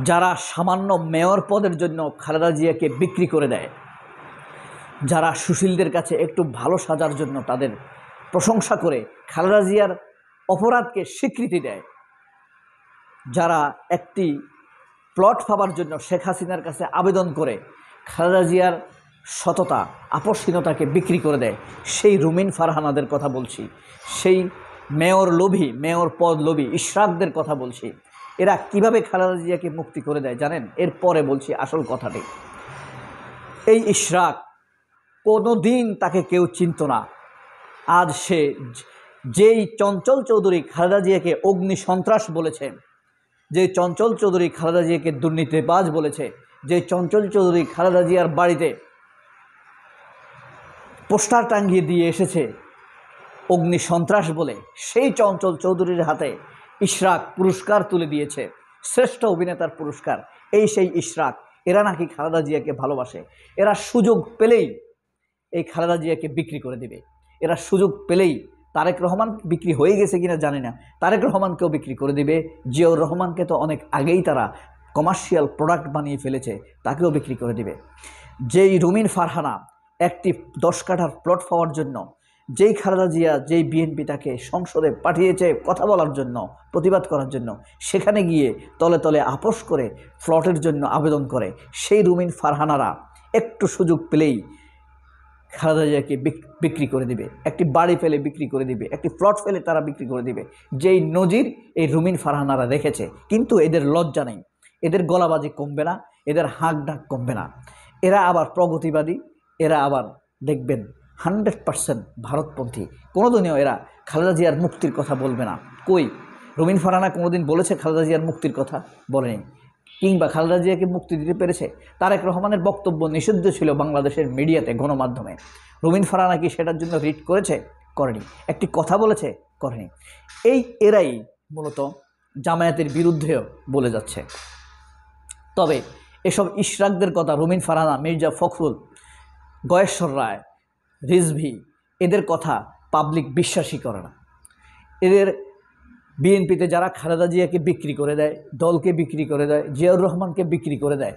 যারা সামান্য মেয়র পদের জন্য খালেদা জিয়াকে বিক্রি করে দেয়, যারা সুশীলদের কাছে একটু ভালো সাজার জন্য তাদের প্রশংসা করে খালেদা জিয়ার অপরাধকে স্বীকৃতি দেয়, যারা একটি প্লট পাবার জন্য শেখ হাসিনার কাছে আবেদন করে খালেদা জিয়ার সততা আপসহীনতাকে বিক্রি করে দেয়, সেই রুমিন ফারহানাদের কথা বলছি, সেই মেয়র পদ লোভী ইশরাকদের কথা বলছি। এরা কিভাবে খালেদা জিয়াকে মুক্তি করে দেয় জানেন? এরপরে বলছি আসল কথাটি। এই ইশরাক কোনো দিন তাকে কেউ চিনত না। আজ সে যেই চঞ্চল চৌধুরী খালেদা জিয়াকে অগ্নি সন্ত্রাস বলেছে, যে চঞ্চল চৌধুরী খালেদা জিয়াকে দুর্নীতিবাজ বলেছে, যে চঞ্চল চৌধুরী খালেদা জিয়ার বাড়িতে পোস্টার টাঙ্গিয়ে দিয়ে এসেছে অগ্নি সন্ত্রাস বলে, সেই চঞ্চল চৌধুরীর হাতে ইশরাক পুরস্কার তুলে দিয়েছে, শ্রেষ্ঠ অভিনেতার পুরস্কার। এই সেই ইশরাক। এরা নাকি খালেদা জিয়াকে ভালোবাসে। এরা সুযোগ পেলেই এই খালেদা জিয়াকে বিক্রি করে দেবে। এরা সুযোগ পেলেই তারেক রহমান বিক্রি হয়ে গেছে কিনা জানি না, তারেক রহমানকেও বিক্রি করে দিবে। জিয়াউর রহমানকে তো অনেক আগেই তারা কমার্শিয়াল প্রোডাক্ট বানিয়ে ফেলেছে, তাকেও বিক্রি করে দিবে। যেই রুমিন ফারহানা একটি 10 কাঠার প্লট পাওয়ার জন্য, যেই খালেদা জিয়া যেই বিএনপি তাকে সংসদে পাঠিয়েছে কথা বলার জন্য, প্রতিবাদ করার জন্য, সেখানে গিয়ে তলে তলে আপোষ করে প্লটের জন্য আবেদন করে, সেই রুমিন ফারহানারা একটু সুযোগ পেলেই খালেদা জিয়াকে বিক্রি করে দিবে। একটি বাড়ি ফেলে বিক্রি করে দিবে, একটি প্লট ফেলে তারা বিক্রি করে দিবে। যেই নজির এই রুমিন ফারহানারা রেখেছে। কিন্তু এদের লজ্জা নেই, এদের গলাবাজি কমবে না, এদের হাঁক ডাক কমবে না। এরা আবার প্রগতিবাদী, এরা আবার দেখবেন 100% ভারতপন্থী। কোনোদিনও এরা খালেদা জিয়ার মুক্তির কথা বলবে না। কই রুমিন ফারহানা কোনোদিন বলেছে খালেদা জিয়ার মুক্তির কথা? বলেনি। কিংবা খালেদা জিয়াকে মুক্তি দিতে পেরেছে? তারেক রহমানের বক্তব্য নিষিদ্ধ ছিল বাংলাদেশের মিডিয়াতে, গণমাধ্যমে। রুমিন ফারহানা কি সেটার জন্য রিট করেছে? করেনি। একটি কথা বলেছে? করেনি। এরাই মূলত জামায়াতের বিরুদ্ধেও বলে যাচ্ছে। তবে এসব ইশরাকদের কথা, রুমিন ফারহানা, মির্জা ফখরুল, গয়েশ্বর রায়, রিজভী, এদের কথা পাবলিক বিশ্বাসই করে না। এদের বিএনপিতে যারা খালেদা জিয়াকে বিক্রি করে দেয়, দলকে বিক্রি করে দেয়, জিয়াউর রহমানকে বিক্রি করে দেয়,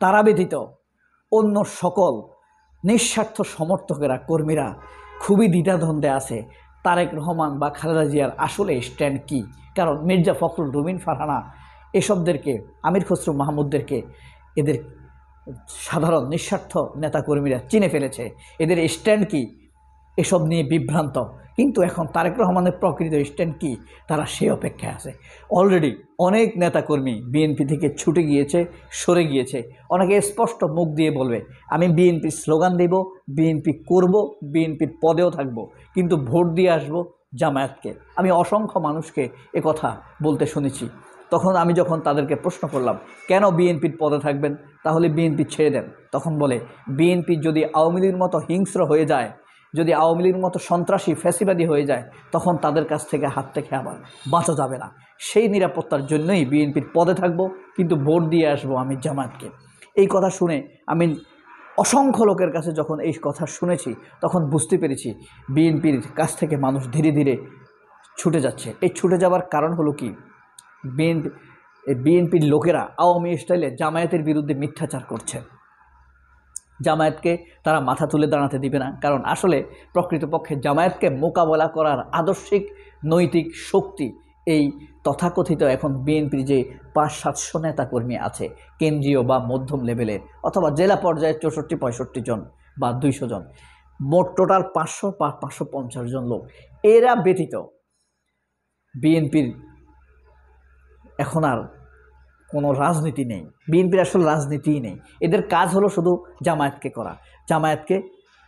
তারা ব্যতীত অন্য সকল নিঃস্বার্থ সমর্থকেরা, কর্মীরা খুবই দ্বিধাদ্বন্দ্বে আছে তারেক রহমান বা খালেদা জিয়ার আসলে স্ট্যান্ড কী। কারণ মির্জা ফখরুল, রুমিন ফারহানা, এসবদেরকে, আমির খসরু মাহমুদদেরকে এদের সাধারণ নিঃস্বার্থ নেতাকর্মীরা চিনে ফেলেছে। এদের স্ট্যান্ড কী এসব নিয়ে বিভ্রান্ত। কিন্তু এখন তারেক রহমানের প্রকৃত স্ট্যান্ড কী, তারা সে অপেক্ষায় আছে। অলরেডি অনেক নেতাকর্মী বিএনপি থেকে ছুটে গিয়েছে, সরে গিয়েছে। অনেকে স্পষ্ট মুখ দিয়ে বলবে, আমি বিএনপির স্লোগান দেব, বিএনপি করব, বিএনপির পদেও থাকব, কিন্তু ভোট দিয়ে আসব জামায়াতকে। আমি অসংখ্য মানুষকে কথা বলতে শুনেছি। তখন আমি যখন তাদেরকে প্রশ্ন করলাম, কেন বিএনপির পদে থাকবেন, তাহলে বিএনপি ছেড়ে দেন, তখন বলে, বিএনপি যদি আওয়ামী লীগের মতো হিংস্র হয়ে যায়, যদি আওয়ামী লীগের মতো সন্ত্রাসী ফ্যাসিবাদী হয়ে যায়, তখন তাদের কাছ থেকে হাত থেকে আবার বাঁচা যাবে না। সেই নিরাপত্তার জন্যই বিএনপির পদে থাকব, কিন্তু ভোট দিয়ে আসবো আমি জামায়াতকে। এই কথা শুনে আমি অসংখ্য লোকের কাছে যখন এই কথা শুনেছি, তখন বুঝতে পেরেছি বিএনপির কাছ থেকে মানুষ ধীরে ধীরে ছুটে যাচ্ছে। এই ছুটে যাওয়ার কারণ হলো কি, বিএনপির লোকেরা আওয়ামী স্টাইলে জামায়াতের বিরুদ্ধে মিথ্যাচার করছে। জামায়াতকে তারা মাথা তুলে দাঁড়াতে দিবে না। কারণ আসলে প্রকৃতপক্ষে জামায়াতকে মোকাবেলা করার আদর্শিক নৈতিক শক্তি এই তথাকথিত এখন বিএনপির যে 500-700 নেতাকর্মী আছে, কেন্দ্রীয় বা মধ্যম লেভেলের, অথবা জেলা পর্যায়ে 64-65 জন বা 200 জন, মোট টোটাল 500 বা 550 জন লোক, এরা ব্যতীত বিএনপির এখন আর কোনো রাজনীতি নেই। বিএনপির আসলে রাজনীতিই নেই। এদের কাজ হলো শুধু জামায়াতকে করা, জামায়াতকে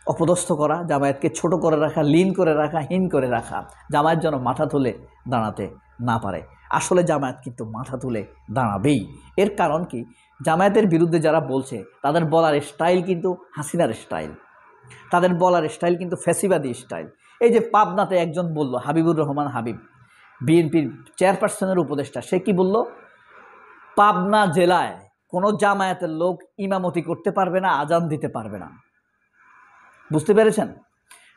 অপদস্থ করা, জামায়াতকে ছোট করে রাখা, লীন করে রাখা, হীন করে রাখা, জামায়াত যেন মাথা তুলে দাঁড়াতে না পারে। আসলে জামায়াত কিন্তু মাথা তুলে দাঁড়াবেই। এর কারণ কি, জামায়াতের বিরুদ্ধে যারা বলছে তাদের বলার স্টাইল কিন্তু হাসিনার স্টাইল, তাদের বলার স্টাইল কিন্তু ফ্যাসিবাদী স্টাইল। এই যে পাবনাতে একজন বলল, হাবিবুর রহমান হাবিব, বিএনপির চেয়ারপারসনের উপদেষ্টা, সে কি বলল, পাবনা জেলায় কোনো জামায়াতের লোক ইমামতি করতে পারবে না, আজান দিতে পারবে না। বুঝতে পেরেছেন?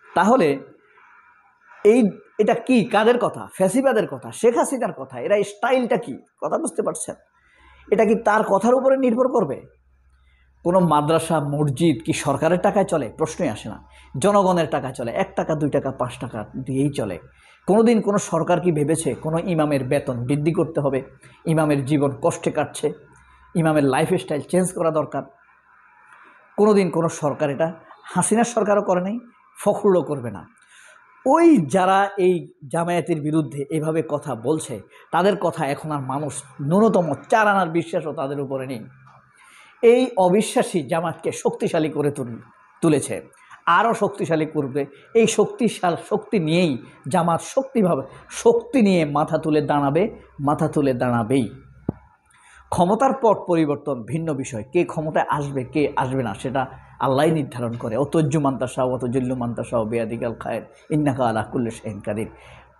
তাহলে এটা কি, কাদের কথা? ফ্যাসিবাদের কথা, শেখ হাসিনার কথা। এরা স্টাইলটা কি, কথা বুঝতে পারছেন? এটা কি তার কথার উপরে নির্ভর করবে? কোনো মাদ্রাসা মসজিদ কি সরকারের টাকায় চলে? প্রশ্নই আসে না। জনগণের টাকায় চলে, 1 টাকা 2 টাকা 5 টাকা দিয়েই চলে। কোনোদিন কোনো সরকার কি ভেবেছে কোনো ইমামের বেতন বৃদ্ধি করতে হবে? ইমামের জীবন কষ্টে কাটছে, ইমামের লাইফস্টাইল চেঞ্জ করা দরকার। কোনোদিন কোনো সরকার এটা, হাসিনার সরকারও করে নাই, ফখরুলও করবে না। ওই যারা এই জামায়াতের বিরুদ্ধে এভাবে কথা বলছে, তাদের কথা এখন আর মানুষ ন্যূনতম 4 আনার বিশ্বাসও তাদের উপরে নেই। এই অবিশ্বাসী জামাতকে শক্তিশালী করে তুলেছে, আরও শক্তিশালী করবে। এই শক্তি নিয়েই জামাত শক্তি নিয়ে মাথা তুলে দাঁড়াবেই। ক্ষমতার পট পরিবর্তন ভিন্ন বিষয়, কে ক্ষমতায় আসবে কে আসবে না সেটা আল্লাহই নির্ধারণ করে। অতজ্জু মান্তাসাহ অতজল্লু মান্তাসাহ বেয়াদিকাল খায়ের ইন্নাকা আলা কুল্লি শাইইন কাদির।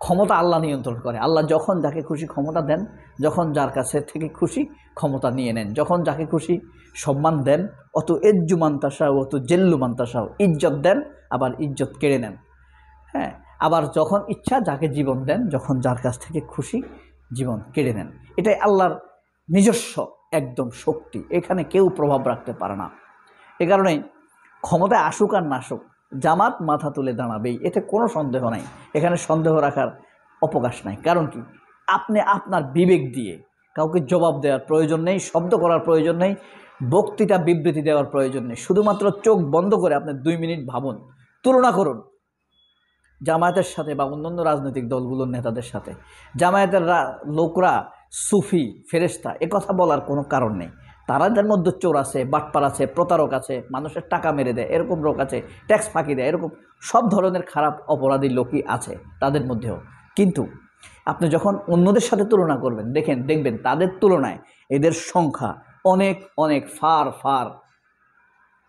ক্ষমতা আল্লাহ নিয়ন্ত্রণ করে। আল্লাহ যখন যাকে খুশি ক্ষমতা দেন, যখন যার কাছে থেকে খুশি ক্ষমতা নিয়ে নেন, যখন যাকে খুশি সম্মান দেন, অত এজ্জু মান্তাসাহ অত জেল্লু মান্তাসাহ, ইজ্জত দেন আবার ইজ্জত কেড়ে নেন। হ্যাঁ, আবার যখন ইচ্ছা যাকে জীবন দেন, যখন যার কাছ থেকে খুশি জীবন কেড়ে নেন। এটাই আল্লাহর নিজস্ব একদম শক্তি, এখানে কেউ প্রভাব রাখতে পারে না। এ কারণেই ক্ষমতায় আসুক আর না আসুক, জামাত মাথা তুলে দাঁড়াবেই, এতে কোনো সন্দেহ নাই। এখানে সন্দেহ রাখার অবকাশ নাই। কারণ কি, আপনি আপনার বিবেক দিয়ে, কাউকে জবাব দেওয়ার প্রয়োজন নেই, শব্দ করার প্রয়োজন নেই, বক্তৃতা বিবৃতি দেওয়ার প্রয়োজন নেই। শুধুমাত্র চোখ বন্ধ করে আপনি 2 মিনিট ভাবুন, তুলনা করুন জামায়াতের সাথে বা অন্যান্য রাজনৈতিক দলগুলোর নেতাদের সাথে। জামায়াতের লোকরা সুফি ফেরেশতা, কথা বলার কোনো কারণ নেই। তাদের মধ্যে চোর আছে, বাটপার আছে, প্রতারক আছে, মানুষের টাকা মেরে দেয় এরকম লোক আছে, ট্যাক্স ফাঁকি দেয় এরকম সব ধরনের খারাপ অপরাধী লোকই আছে তাদের মধ্যেও। কিন্তু আপনি যখন অন্যদের সাথে তুলনা করবেন, দেখবেন তাদের তুলনায় এদের সংখ্যা অনেক অনেক ফার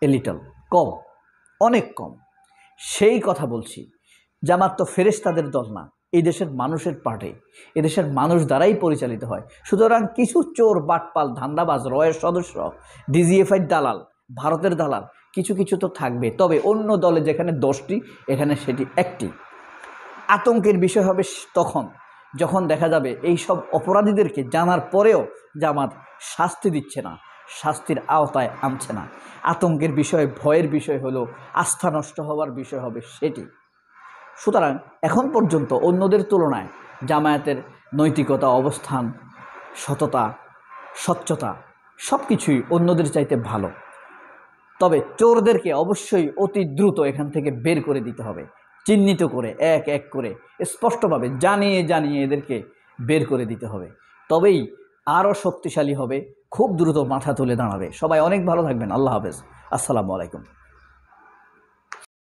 লিটল কম, অনেক কম। সেই কথা বলছি, জামাত তো ফেরেশতাদের দল না, এই দেশের মানুষের পার্টি, এদেশের মানুষ দ্বারাই পরিচালিত হয়। সুতরাং কিছু চোর বাটপাল ধান্দাবাজ রয়ের সদস্য, ডিজিএফআইয়ের দালাল, ভারতের দালাল কিছু তো থাকবে। তবে অন্য দলে যেখানে 10টি, এখানে সেটি 1টি। আতঙ্কের বিষয় হবে তখন যখন দেখা যাবে এই সব অপরাধীদেরকে জানার পরেও জামাত শাস্তি দিচ্ছে না, শাস্তির আওতায় আনছে না। আতঙ্কের বিষয়, ভয়ের বিষয় হলো আস্থা নষ্ট হওয়ার বিষয় হবে সেটি। সুতরাং এখন পর্যন্ত অন্যদের তুলনায় জামায়াতের নৈতিকতা, অবস্থান, সততা, স্বচ্ছতা সব কিছুই অন্যদের চাইতে ভালো। তবে চোরদেরকে অবশ্যই অতি দ্রুত এখান থেকে বের করে দিতে হবে, চিহ্নিত করে এক এক করে স্পষ্টভাবে জানিয়ে এদেরকে বের করে দিতে হবে। তবেই আরও শক্তিশালী হবে, খুব দ্রুত মাথা তুলে দাঁড়াবে। সবাই অনেক ভালো থাকবেন। আল্লাহ হাফেজ। আসসালামু আলাইকুম।